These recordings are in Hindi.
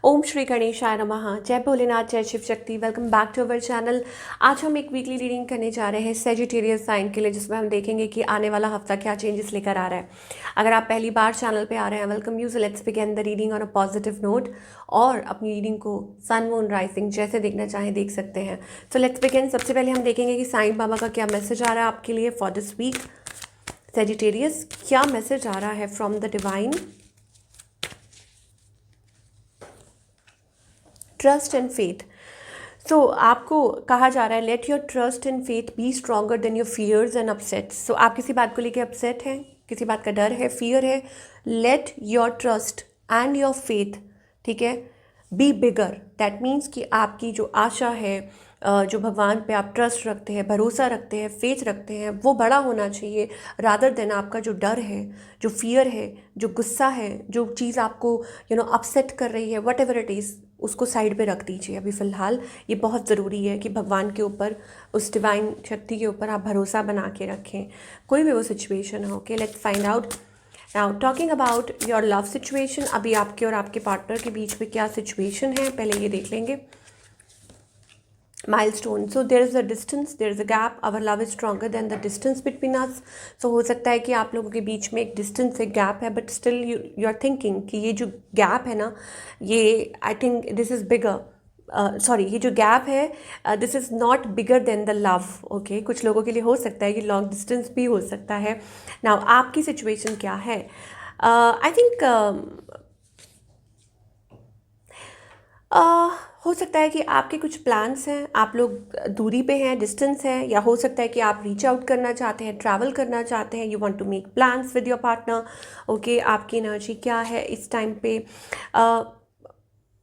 ओम श्री गणेशाय नमः। जय भोलेनाथ, जय Shiv Shakti. Welcome back to our channel. आज हम एक वीकली रीडिंग करने जा रहे हैं सेजिटेरियस साइन के लिए, जिसमें हम देखेंगे कि आने वाला हफ्ता क्या चेंजेस लेकर आ रहा है। अगर आप पहली बार चैनल पे आ रहे हैं, welcome you. So let's begin the reading on a positive note. और अपनी रीडिंग को सन मून राइजिंग जैसे देखना चाहें देख सकते हैं। So let's begin. सबसे पहले हम देखेंगे कि साईं बाबा का क्या मैसेज आ रहा है आपके लिए फॉर दिस वीक। सेजिटेरियस, क्या मैसेज आ रहा है from the divine. Trust and faith. So आपको कहा जा रहा है let your trust and faith be stronger than your fears and upsets. So आप किसी बात को लेकर अपसेट हैं, किसी बात का डर है, फियर है, let your trust and your faith, ठीक है, बी बिगर। दैट मीन्स कि आपकी जो आशा है, जो भगवान पे आप ट्रस्ट रखते हैं, भरोसा रखते हैं, फेथ रखते हैं, वो बड़ा होना चाहिए रादर देन आपका जो डर है, जो फियर है, जो गुस्सा है, जो चीज़ आपको अपसेट कर रही है, वट एवर इट इज़, उसको साइड पे रख दीजिए अभी फ़िलहाल। ये बहुत ज़रूरी है कि भगवान के ऊपर, उस डिवाइन शक्ति के ऊपर आप भरोसा बना के रखें, कोई भी वो सिचुएशन हो। Okay, let's find out now. Talking about your love situation, अभी आपके और आपके पार्टनर के बीच में क्या सिचुएशन है, पहले ये देख लेंगे। Milestone, so there is a distance, there is a gap, our love is stronger than the distance between us. So हो सकता है कि आप लोगों के बीच में एक डिस्टेंस, एक गैप है, but still you are thinking कि ये जो गैप है ना, ये I think this is bigger. Sorry, ये जो गैप है this is not bigger than the love. Okay, कुछ लोगों के लिए हो सकता है कि लॉन्ग डिस्टेंस भी हो सकता है। नाउ आपकी सिचुएशन क्या है? आई थिंक हो सकता है कि आपके कुछ प्लान्स हैं, आप लोग दूरी पे हैं, डिस्टेंस है, या हो सकता है कि आप रीच आउट करना चाहते हैं, ट्रैवल करना चाहते हैं, you want to make plans with your partner. Okay, आपकी एनर्जी क्या है इस टाइम पे?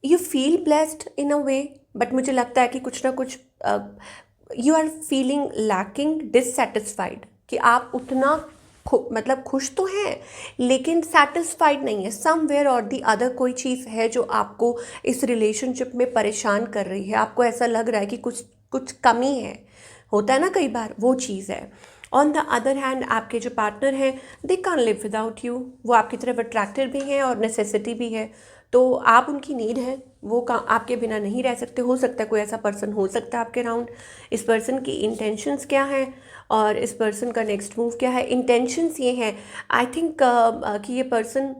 You feel blessed in a way, but मुझे लगता है कि कुछ ना कुछ you are feeling lacking, dissatisfied, कि आप उतना मतलब खुश तो हैं लेकिन सेटिस्फाइड नहीं है। समवेयर और दी अदर कोई चीज़ है जो आपको इस रिलेशनशिप में परेशान कर रही है। आपको ऐसा लग रहा है कि कुछ कुछ कमी है, होता है ना कई बार, वो चीज़ है। ऑन द अदर हैंड आपके जो पार्टनर हैं, दे कान लिव विदाउट यू। वो आपकी तरफ अट्रैक्टेड भी हैं और नेसेसिटी भी है, तो आप उनकी नीड है, वो आपके बिना नहीं रह सकते। हो सकता है कोई ऐसा पर्सन हो सकता है आपके अराउंड। इस पर्सन की इंटेंशंस क्या हैं और इस पर्सन का नेक्स्ट मूव क्या है? इंटेंशंस ये हैं, आई थिंक कि ये पर्सन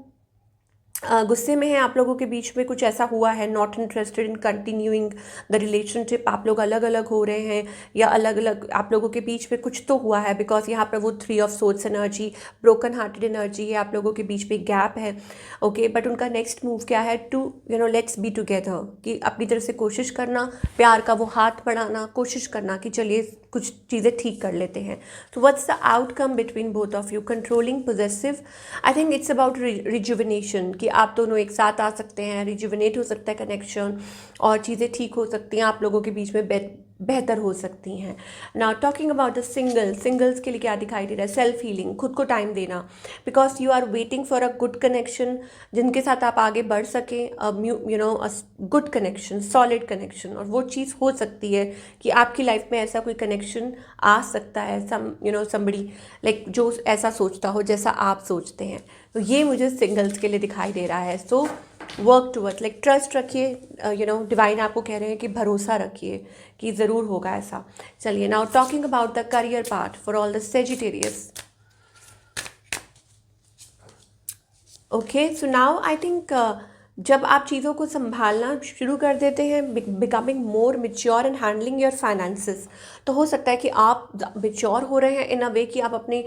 गुस्से में है, आप लोगों के बीच में कुछ ऐसा हुआ है, not interested in continuing the relationship. आप लोग अलग अलग हो रहे हैं या अलग अलग आप लोगों के बीच में कुछ तो हुआ है, बिकॉज यहाँ पर वो 3 of swords energy, broken hearted energy है, आप लोगों के बीच में गैप है। ओके, बट उनका नेक्स्ट मूव क्या है? टू लेट्स बी टुगेदर, कि अपनी तरफ से कोशिश करना, प्यार का वो हाथ बढ़ाना, कोशिश करना कि चलिए कुछ चीज़ें ठीक कर लेते हैं। तो what's the outcome between both of you? Controlling, possessive. I think it's about rejuvenation, कि आप दोनों एक साथ आ सकते हैं, रिजुविनेट हो सकता है कनेक्शन, और चीज़ें ठीक हो सकती हैं, आप लोगों के बीच में बेहतर हो सकती हैं। Now talking about the singles के लिए क्या दिखाई दे रहा है? सेल्फ हीलिंग, खुद को टाइम देना, because you are waiting for a good connection जिनके साथ आप आगे बढ़ सकें, a good connection, solid connection. और वो चीज़ हो सकती है कि आपकी लाइफ में ऐसा कोई कनेक्शन आ सकता है, समबडी लाइक जो ऐसा सोचता हो जैसा आप सोचते हैं। तो ये मुझे सिंगल्स के लिए दिखाई दे रहा है। So work towards, like trust रखिए, डिवाइन आपको कह रहे हैं कि भरोसा रखिए कि ज़रूर होगा ऐसा। चलिए, now talking about the career part for all the Sagittarius. Okay, so now I think जब आप चीज़ों को संभालना शुरू कर देते हैं, becoming more mature and handling your finances, तो हो सकता है कि आप मेच्योर हो रहे हैं इन अ वे कि आप अपने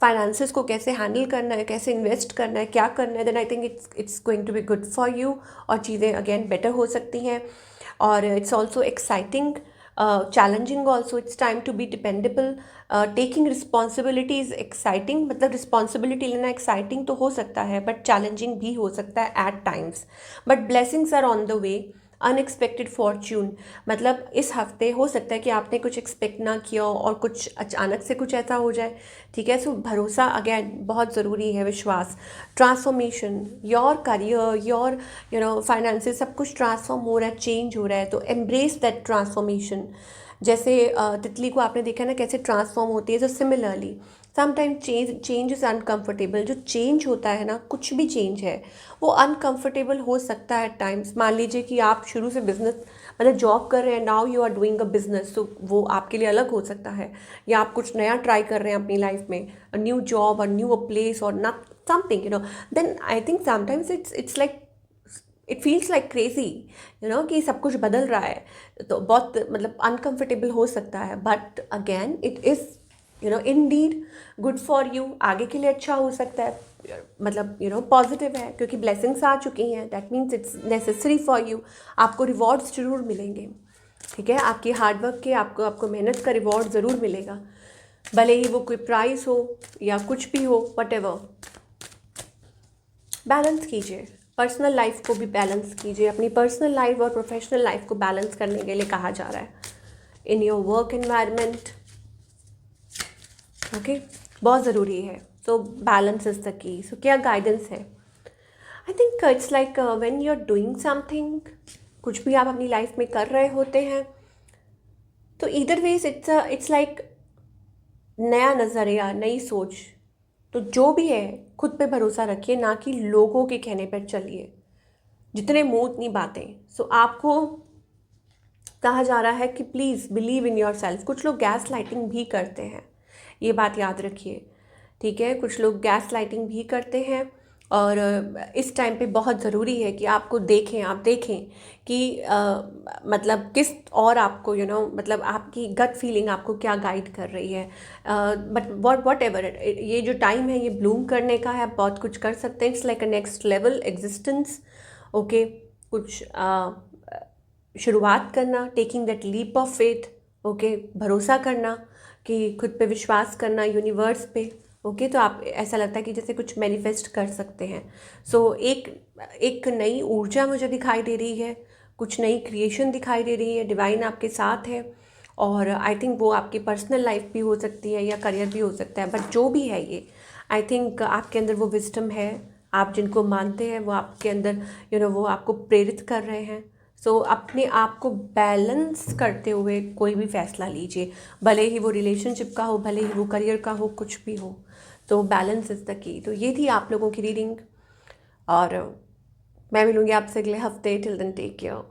फाइनेंसेस को कैसे हैंडल करना है, कैसे इन्वेस्ट करना है, क्या करना है। Then I think it's going to be good for you, और चीज़ें अगेन बेटर हो सकती हैं। और it's also exciting, challenging also. It's time to be dependable, taking responsibility is exciting, मतलब रिस्पॉन्सिबिलिटी लेना एक्साइटिंग तो हो सकता है बट चैलेंजिंग भी हो सकता है at times. But blessings are on the way, unexpected fortune, मतलब इस हफ्ते हो सकता है कि आपने कुछ एक्सपेक्ट ना किया हो और कुछ अचानक से कुछ ऐसा हो जाए, ठीक है। सो भरोसा अगेन बहुत ज़रूरी है, विश्वास, transformation, your career, your finances, सब कुछ ट्रांसफॉर्म हो रहा है, चेंज हो रहा है, तो एम्ब्रेस दैट ट्रांसफॉर्मेशन। जैसे तितली को आपने देखा ना कैसे ट्रांसफॉर्म होती है, तो similarly sometime change is uncomfortable. जो चेंज होता है ना, कुछ भी चेंज है वो अनकम्फर्टेबल हो सकता है एट टाइम्स। मान लीजिए कि आप शुरू से बिजनेस मतलब जॉब कर रहे हैं, now you are doing a business, तो वो आपके लिए अलग हो सकता है। या आप कुछ नया ट्राई कर रहे हैं अपनी लाइफ में, a new job, a new place और not something, then I think sometimes it's like it feels like crazy, कि सब कुछ बदल रहा है, तो बहुत मतलब अनकंफर्टेबल हो सकता है। But again it is Indeed good for you, आगे के लिए अच्छा हो सकता है, मतलब पॉजिटिव है, क्योंकि ब्लेसिंग्स आ चुकी हैं, that means it's necessary for you. आपको रिवॉर्ड्स ज़रूर मिलेंगे, ठीक है, आपकी हार्डवर्क के, आपको मेहनत का रिवॉर्ड ज़रूर मिलेगा, भले ही वो कोई प्राइज़ हो या कुछ भी हो, वट एवर। बैलेंस कीजिए, पर्सनल लाइफ को भी बैलेंस कीजिए, अपनी पर्सनल लाइफ और प्रोफेशनल लाइफ को बैलेंस करने के लिए कहा जा रहा है in your work environment. Okay, बहुत ज़रूरी है। So balance is the key. सो क्या गाइडेंस है? I think it's like when you are doing something, कुछ भी आप अपनी लाइफ में कर रहे होते हैं, तो ईदर वेज इट्स लाइक नया नज़रिया, नई सोच। तो जो भी है खुद पे भरोसा रखिए, ना कि लोगों के कहने पर चलिए, जितने मुंह उतनी बातें। सो आपको कहा जा रहा है कि please believe in your self. कुछ लोग गैस लाइटिंग भी करते हैं, ये बात याद रखिए, ठीक है, कुछ लोग गैस लाइटिंग भी करते हैं। और इस टाइम पे बहुत ज़रूरी है कि आप देखें कि मतलब किस, और आपको मतलब आपकी गट फीलिंग आपको क्या गाइड कर रही है। बट वॉट एवर, ये जो टाइम है ये ब्लूम करने का है, आप बहुत कुछ कर सकते हैं। It's like a next level existence. Okay, कुछ शुरुआत करना, taking that leap of faith. Okay, भरोसा करना, कि खुद पे विश्वास करना, यूनिवर्स पे। ओके, तो आप ऐसा लगता है कि जैसे कुछ मैनिफेस्ट कर सकते हैं। सो एक नई ऊर्जा मुझे दिखाई दे रही है, कुछ नई क्रिएशन दिखाई दे रही है, डिवाइन आपके साथ है। और आई थिंक वो आपकी पर्सनल लाइफ भी हो सकती है या करियर भी हो सकता है, बट जो भी है ये, आई थिंक आपके अंदर वो विजडम है, आप जिनको मानते हैं वो आपके अंदर वो आपको प्रेरित कर रहे हैं। सो अपने आप को बैलेंस करते हुए कोई भी फैसला लीजिए, भले ही वो रिलेशनशिप का हो, भले ही वो करियर का हो, कुछ भी हो, तो बैलेंस इज़ द की। तो ये थी आप लोगों की रीडिंग, और मैं मिलूँगी आपसे अगले हफ्ते। Till then take care.